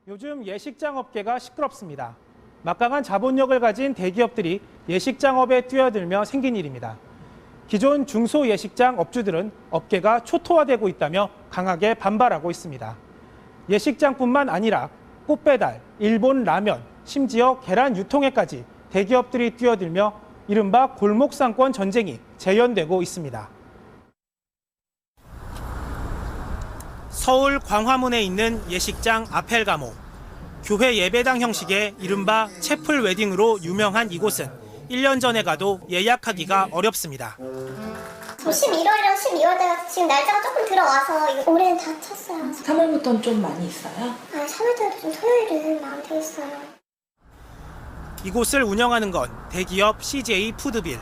요즘 예식장 업계가 시끄럽습니다. 막강한 자본력을 가진 대기업들이 예식장업에 뛰어들며 생긴 일입니다. 기존 중소예식장 업주들은 업계가 초토화되고 있다며 강하게 반발하고 있습니다. 예식장뿐만 아니라 꽃배달, 일본 라면, 심지어 계란 유통에까지 대기업들이 뛰어들며 이른바 골목상권 전쟁이 재현되고 있습니다. 서울 광화문에 있는 예식장 아펠가모. 교회 예배당 형식의 이른바 채플 웨딩으로 유명한 이곳은 1년 전에 가도 예약하기가 어렵습니다. 11월이랑 12월에 지금 날짜가 조금 들어와서 올해는 다 찼어요. 3월부터는 좀 많이 있어요? 아니 3월부터 좀 토요일은 많이 돼 있어요. 이곳을 운영하는 건 대기업 CJ 푸드빌.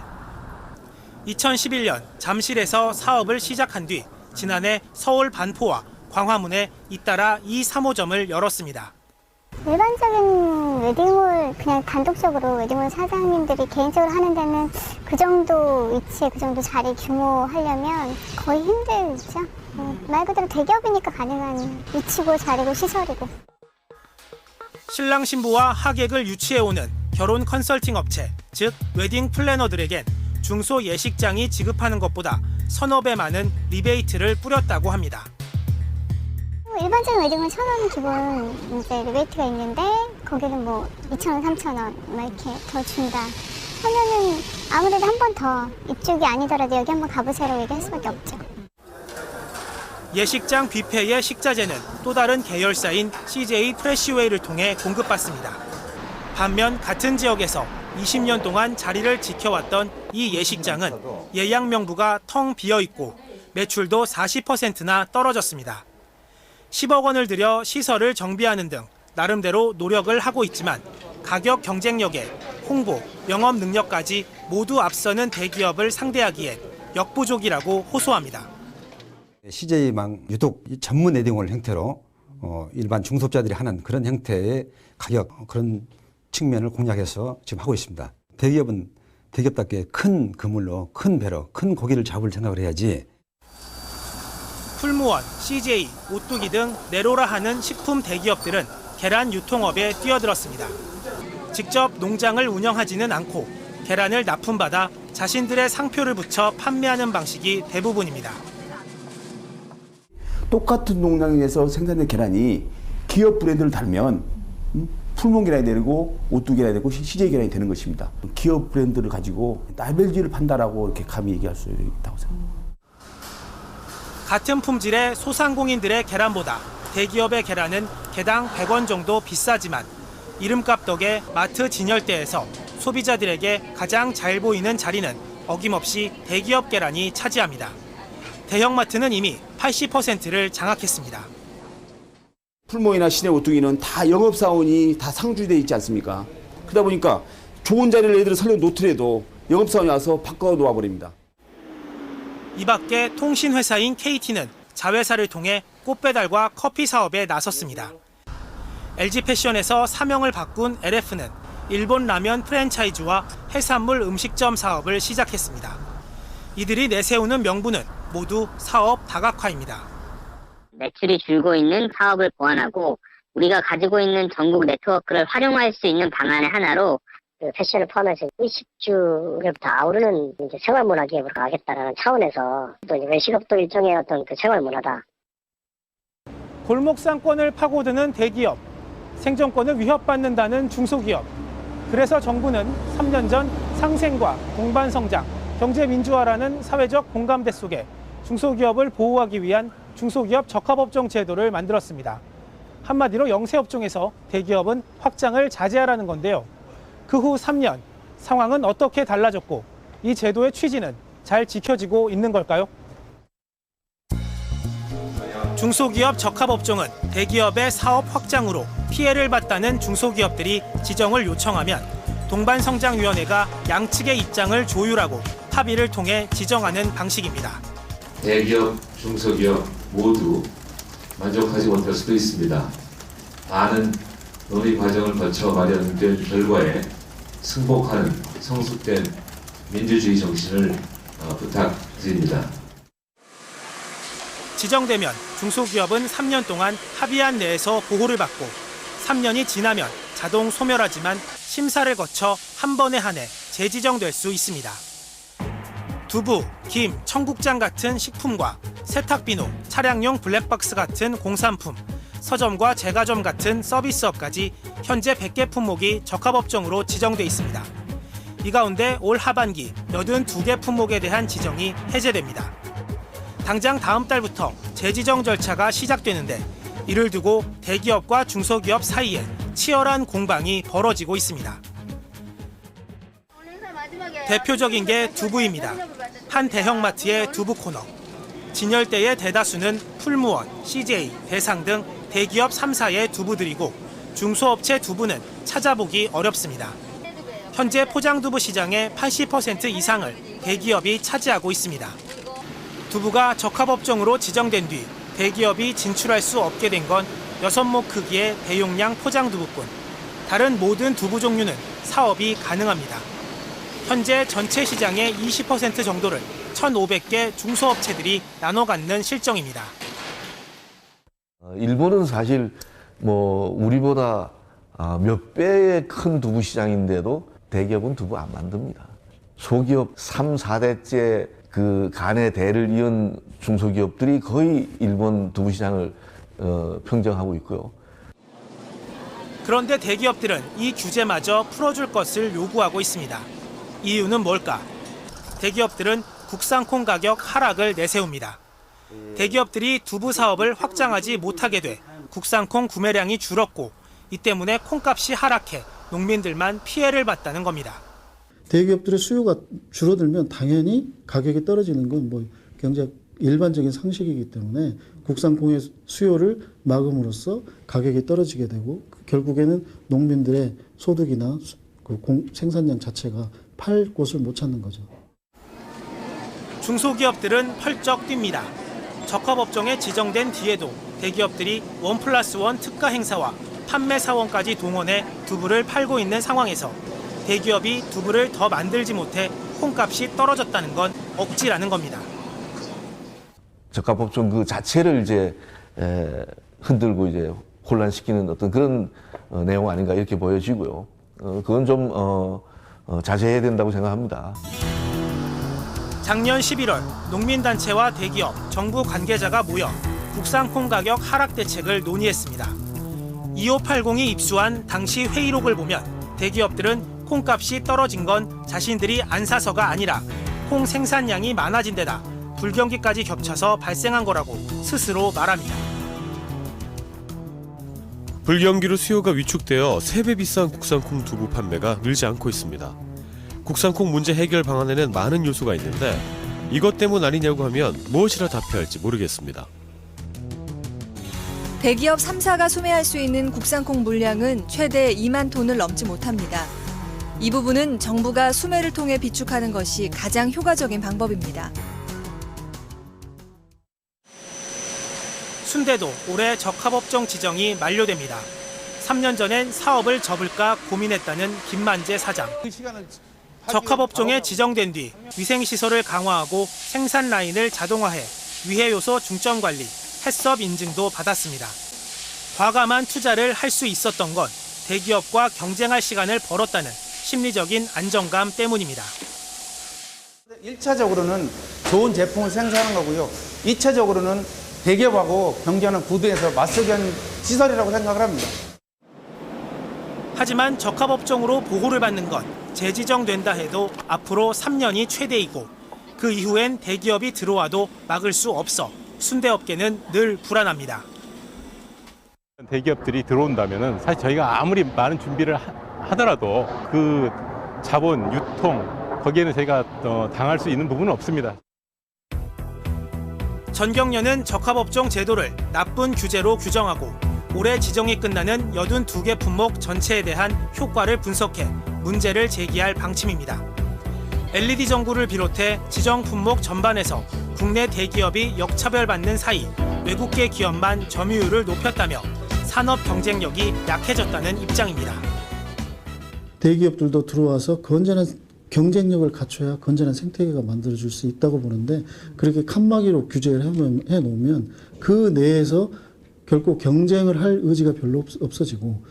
2011년 잠실에서 사업을 시작한 뒤 지난해 서울 반포와 광화문에 잇따라 2, 3호점을 열었습니다. 일반적인 웨딩홀 그냥 단독적으로 웨딩홀 사장님들이 개인적으로 하는 데는 그 정도 위치에 그 정도 자리 규모 하려면 거의 힘들죠. 말 그대로 대기업이니까 가능한 위치고 자리고 시설이고. 신랑 신부와 하객을 유치해오는 결혼 컨설팅 업체, 즉 웨딩 플래너들에겐 중소 예식장이 지급하는 것보다 서너 배 많은 리베이트를 뿌렸다고 합니다. 일반적인 웨딩은 1,000원 기본 이제 리베이트가 있는데 거기는 뭐 2,000원, 3,000원 막 이렇게 더 준다 하면은 아무래도 한 번 더 이쪽이 아니더라도 여기 한번 가보세요 얘기할 수밖에 없죠. 예식장 뷔페의 식자재는 또 다른 계열사인 CJ 프레시웨이를 통해 공급받습니다. 반면 같은 지역에서 20년 동안 자리를 지켜왔던 이 예식장은 예약 명부가 텅 비어 있고 매출도 40%나 떨어졌습니다. 10억 원을 들여 시설을 정비하는 등 나름대로 노력을 하고 있지만 가격 경쟁력에 홍보, 영업 능력까지 모두 앞서는 대기업을 상대하기엔 역부족이라고 호소합니다. CJ망 유독 전문 웨딩홀 형태로 일반 중소업자들이 하는 그런 형태의 가격 그런 측면을 공략해서 지금 하고 있습니다. 대기업은 대기업답게 큰 그물로 큰 배로 큰 고기를 잡을 생각을 해야지. 풀무원, CJ, 오뚜기 등 내로라 하는 식품 대기업들은 계란 유통업에 뛰어들었습니다. 직접 농장을 운영하지는 않고 계란을 납품받아 자신들의 상표를 붙여 판매하는 방식이 대부분입니다. 똑같은 농장에서 생산된 계란이 기업 브랜드를 달면 풀무원 계란이 되고 오뚜기 계란이 되고 CJ 계란이 되는 것입니다. 기업 브랜드를 가지고 라벨지를 판다라고 이렇게 감히 얘기할 수 있다고 생각합니다. 같은 품질의 소상공인들의 계란보다 대기업의 계란은 개당 100원 정도 비싸지만 이름값 덕에 마트 진열대에서 소비자들에게 가장 잘 보이는 자리는 어김없이 대기업 계란이 차지합니다. 대형마트는 이미 80%를 장악했습니다. 풀무원이나 CJ 오뚜기는 다 영업사원이 다 상주되어 있지 않습니까? 그러다 보니까 좋은 자리를 애들을 살려놓더라도 영업사원이 와서 바꿔 놓아버립니다. 이 밖에 통신회사인 KT는 자회사를 통해 꽃배달과 커피 사업에 나섰습니다. LG패션에서 사명을 바꾼 LF는 일본 라면 프랜차이즈와 해산물 음식점 사업을 시작했습니다. 이들이 내세우는 명분은 모두 사업 다각화입니다. 매출이 줄고 있는 사업을 보완하고 우리가 가지고 있는 전국 네트워크를 활용할 수 있는 방안의 하나로 패션을 포함해서 20주부터 아우르는 이제 생활문화 기업으로 가겠다라는 차원에서 또 이제 외식업도 일종의 어떤 그 생활문화다. 골목상권을 파고드는 대기업, 생존권을 위협받는다는 중소기업. 그래서 정부는 3년 전 상생과 동반성장, 경제민주화라는 사회적 공감대 속에 중소기업을 보호하기 위한 중소기업 적합업종 제도를 만들었습니다. 한마디로 영세업종에서 대기업은 확장을 자제하라는 건데요. 그 후 3년, 상황은 어떻게 달라졌고 이 제도의 취지는 잘 지켜지고 있는 걸까요? 중소기업 적합업종은 대기업의 사업 확장으로 피해를 봤다는 중소기업들이 지정을 요청하면 동반성장위원회가 양측의 입장을 조율하고 합의를 통해 지정하는 방식입니다. 대기업, 중소기업 모두 만족하지 못할 수도 있습니다. 많은 논의 과정을 거쳐 마련된 결과에 승복하는 성숙된 민주주의 정신을 부탁드립니다. 지정되면 중소기업은 3년 동안 합의안 내에서 보호를 받고 3년이 지나면 자동 소멸하지만 심사를 거쳐 한 번에 한해 재지정될 수 있습니다. 두부, 김, 청국장 같은 식품과 세탁비누, 차량용 블랙박스 같은 공산품, 서점과 제과점 같은 서비스업까지 현재 100개 품목이 적합업종으로 지정돼 있습니다. 이 가운데 올 하반기 82개 품목에 대한 지정이 해제됩니다. 당장 다음 달부터 재지정 절차가 시작되는데 이를 두고 대기업과 중소기업 사이에 치열한 공방이 벌어지고 있습니다. 대표적인 게 두부입니다. 한 대형마트의 두부 코너. 진열대의 대다수는 풀무원, CJ, 대상 등 대기업 3사의 두부들이고 중소업체 두부는 찾아보기 어렵습니다. 현재 포장두부 시장의 80% 이상을 대기업이 차지하고 있습니다. 두부가 적합업종으로 지정된 뒤 대기업이 진출할 수 없게 된 건 6모 크기의 대용량 포장두부뿐. 다른 모든 두부 종류는 사업이 가능합니다. 현재 전체 시장의 20% 정도를 1,500개 중소업체들이 나눠 갖는 실정입니다. 일본은 사실 우리보다 몇 배의 큰 두부 시장인데도 대기업은 두부 안 만듭니다. 소기업 3, 4대째 그 간의 대를 이은 중소기업들이 거의 일본 두부 시장을 평정하고 있고요. 그런데 대기업들은 이 규제마저 풀어줄 것을 요구하고 있습니다. 이유는 뭘까? 대기업들은 국산콩 가격 하락을 내세웁니다. 대기업들이 두부 사업을 확장하지 못하게 돼 국산콩 구매량이 줄었고 이 때문에 콩값이 하락해 농민들만 피해를 봤다는 겁니다. 대기업들의 수요가 줄어들면 당연히 가격이 떨어지는 건 굉장히 일반적인 상식이기 때문에 국산콩의 수요를 막음으로써 가격이 떨어지게 되고 결국에는 농민들의 소득이나 생산량 자체가 팔 곳을 못 찾는 거죠. 중소기업들은 펄쩍 뜁니다. 적합업종에 지정된 뒤에도 대기업들이 1+1 특가 행사와 판매 사원까지 동원해 두부를 팔고 있는 상황에서 대기업이 두부를 더 만들지 못해 콩값이 떨어졌다는 건 억지라는 겁니다. 적합업종 그 자체를 흔들고 혼란시키는 어떤 그런 내용 아닌가 이렇게 보여지고요. 그건 좀 자제해야 된다고 생각합니다. 작년 11월 농민단체와 대기업, 정부 관계자가 모여 국산콩 가격 하락 대책을 논의했습니다. 2580이 입수한 당시 회의록을 보면 대기업들은 콩값이 떨어진 건 자신들이 안 사서가 아니라 콩 생산량이 많아진 데다 불경기까지 겹쳐서 발생한 거라고 스스로 말합니다. 불경기로 수요가 위축되어 3배 비싼 국산콩 두부 판매가 늘지 않고 있습니다. 국산콩 문제 해결 방안에는 많은 요소가 있는데 이것 때문 아니냐고 하면 무엇이라 답해야 할지 모르겠습니다. 대기업 3사가 소매할 수 있는 국산콩 물량은 최대 2만 톤을 넘지 못합니다. 이 부분은 정부가 수매를 통해 비축하는 것이 가장 효과적인 방법입니다. 순대도 올해 적합업종 지정이 만료됩니다. 3년 전엔 사업을 접을까 고민했다는 김만재 사장. 적합업종에 지정된 뒤 위생시설을 강화하고 생산 라인을 자동화해 위해요소 중점관리, 해썹 인증도 받았습니다. 과감한 투자를 할 수 있었던 건 대기업과 경쟁할 시간을 벌었다는 심리적인 안정감 때문입니다. 1차적으로는 좋은 제품을 생산하는 거고요. 2차적으로는 대기업하고 경쟁하는 구도에서 맞서기 하는 시설이라고 생각을 합니다. 하지만 적합업종으로 보호를 받는 건 재지정된다 해도 앞으로 3년이 최대이고 그 이후엔 대기업이 들어와도 막을 수 없어 순대업계는 늘 불안합니다. 대기업들이 들어온다면 사실 저희가 아무리 많은 준비를 하더라도 그 자본, 유통 거기에는 저희가 당할 수 있는 부분은 없습니다. 전경련은 적합업종 제도를 나쁜 규제로 규정하고 올해 지정이 끝나는 82개 품목 전체에 대한 효과를 분석해 문제를 제기할 방침입니다. LED 전구를 비롯해 지정 품목 전반에서 국내 대기업이 역차별받는 사이 외국계 기업만 점유율을 높였다며 산업 경쟁력이 약해졌다는 입장입니다. 대기업들도 들어와서 건전한 경쟁력을 갖춰야 건전한 생태계가 만들어질 수 있다고 보는데 그렇게 칸막이로 규제를 해놓으면 그 내에서 결코 경쟁을 할 의지가 별로 없어지고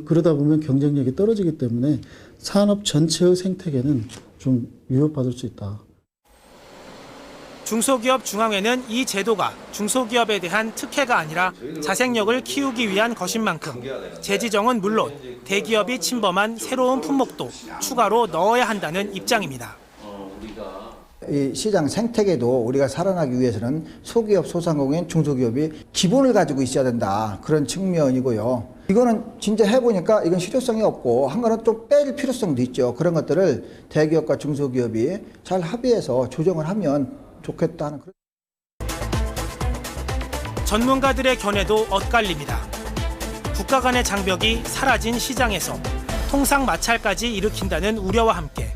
그러다 보면 경쟁력이 떨어지기 때문에 산업 전체의 생태계는 좀 위협받을 수 있다. 중소기업 중앙회는 이 제도가 중소기업에 대한 특혜가 아니라 자생력을 키우기 위한 것인 만큼 재지정은 물론 대기업이 침범한 새로운 품목도 추가로 넣어야 한다는 입장입니다. 이 시장 생태계도 우리가 살아나기 위해서는 소기업, 소상공인, 중소기업이 기본을 가지고 있어야 된다. 그런 측면이고요. 이거는 진짜 해보니까 이건 실효성이 없고 한 거는 또 뺄 필요성도 있죠. 그런 것들을 대기업과 중소기업이 잘 합의해서 조정을 하면 좋겠다는 그런. 전문가들의 견해도 엇갈립니다. 국가 간의 장벽이 사라진 시장에서 통상 마찰까지 일으킨다는 우려와 함께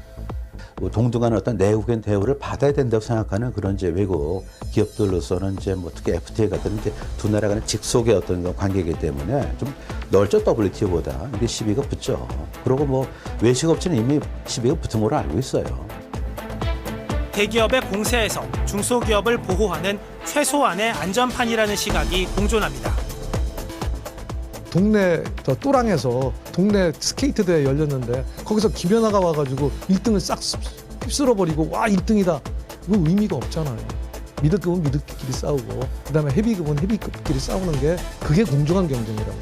동등한 어떤 내국인 대우를 받아야 된다고 생각하는 그런 이제 외국 기업들로서는 이제 뭐 특히 FTA 같은 이제 두 나라 간의 직속의 어떤 관계이기 때문에 좀 넓죠. WTO보다 이게 시비가 붙죠. 그리고 뭐 외식업체는 이미 시비가 붙은 걸로 알고 있어요. 대기업의 공세에서 중소기업을 보호하는 최소한의 안전판이라는 시각이 공존합니다. 동네 또랑에서 동네 스케이트 대회 열렸는데 거기서 김연아가 와가지고 1등을 싹 쓸어버리고 와 1등이다. 이거 의미가 없잖아요. 미드급은 미드급끼리 싸우고 그다음에 헤비급은 헤비급끼리 싸우는 게 그게 공정한 경쟁이라고.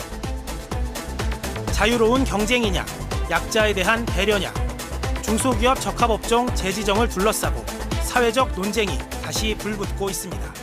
자유로운 경쟁이냐, 약자에 대한 배려냐, 중소기업 적합업종 재지정을 둘러싸고 사회적 논쟁이 다시 불붙고 있습니다.